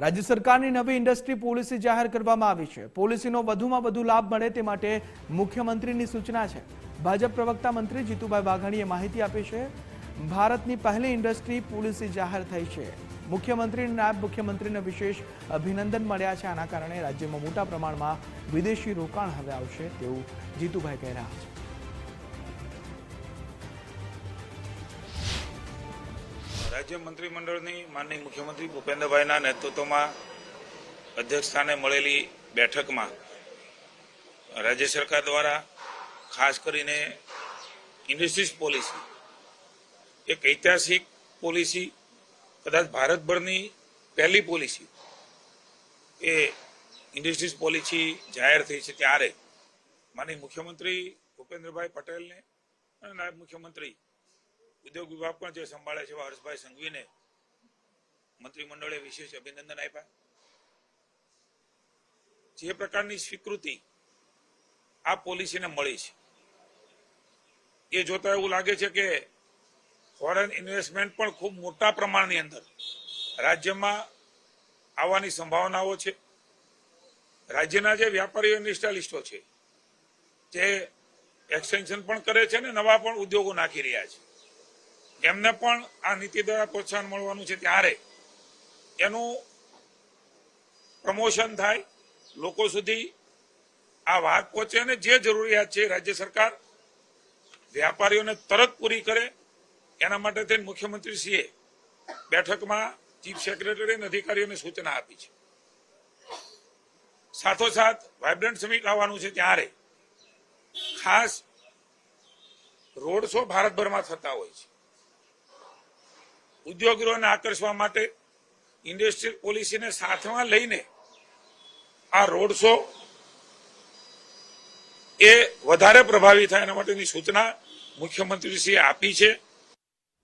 રાજ્ય સરકારની નવી ઇન્ડસ્ટ્રી પોલિસી જાહેર કરવામાં આવી છે। પોલિસીનો વધુમાં વધુ લાભ મળે તે માટે મુખ્યમંત્રીની સૂચના છે। ભાજપ પ્રવક્તા મંત્રી જીતુભાઈ વાઘાણીએ માહિતી આપી છે। ભારતની પહેલી ઇન્ડસ્ટ્રી પોલિસી જાહેર થઈ છે। મુખ્યમંત્રી અને નાયબ મુખ્યમંત્રીને વિશેષ અભિનંદન મળ્યા છે। આના કારણે રાજ્યમાં મોટા પ્રમાણમાં વિદેશી રોકાણ હવે આવશે તેવું જીતુભાઈ કહી રહ્યા છે। राज्य मंत्रिमंडळनी माननीय मुख्यमंत्री भूपेन्द्रभाईना नेतृत्वमां अध्यक्षस्थाने मळेली बेठकमां राज्य सरकार द्वारा खास करीने इंडस्ट्रीज पॉलिसी एक ऐतिहासिक पॉलिसी कदाच भारतभरनी पहली पॉलिसी ए इंडस्ट्रीज पॉलिसी जाहिर थई छे त्यारे माननीय मुख्यमंत्री भूपेन्द्रभाई पटेल ने अने नायब मुख्यमंत्री उद्योग विभाग पर जो संभाळे छे हर्षभाई संघवी ने मंत्रिमंडळे विशेष अभिनंदन आप्या। जे प्रकारनी स्वीकृति आ पॉलिसी ने मळी छे ए जोता एवुं लागे छे के फॉरेन इन्वेस्टमेंट पण खूब मोटा प्रमाणनी अंदर राज्यमां आववानी संभावनाओ छे। राज्यना जे व्यापारी इंडस्ट्रियलिस्टो छे जे एक्सटेन्शन पण करे छे ने नवा पण उद्योगो नाखी रह्या छे एमने पण आ नीति द्वारा प्रोत्साहन मळवानुं छे त्यारे एनुं प्रमोशन थाय लोको सुधी आ वात पहोंचे अने जे जरूरियात छे राज्य सरकार व्यापारीओने तरत पूरी करे एना माटे थईने मुख्यमंत्रीश्रीए बेठकमां चीफ सेक्रेटरी अने अधिकारीओने सूचना आपी छे। साथोसाथ वाइब्रન્ટ समिट आववानुं छे त्यारे खास रोड शो भारतभरमां थता होय छे। उद्योगोने आकर्षवा माटे इंडस्ट्रियल पॉलिसी ने साथ में लईने आ रोड शो ए वधारे प्रभावी थाय एना माटेनी सूचना मुख्यमंत्रीश्रीए आपी छे।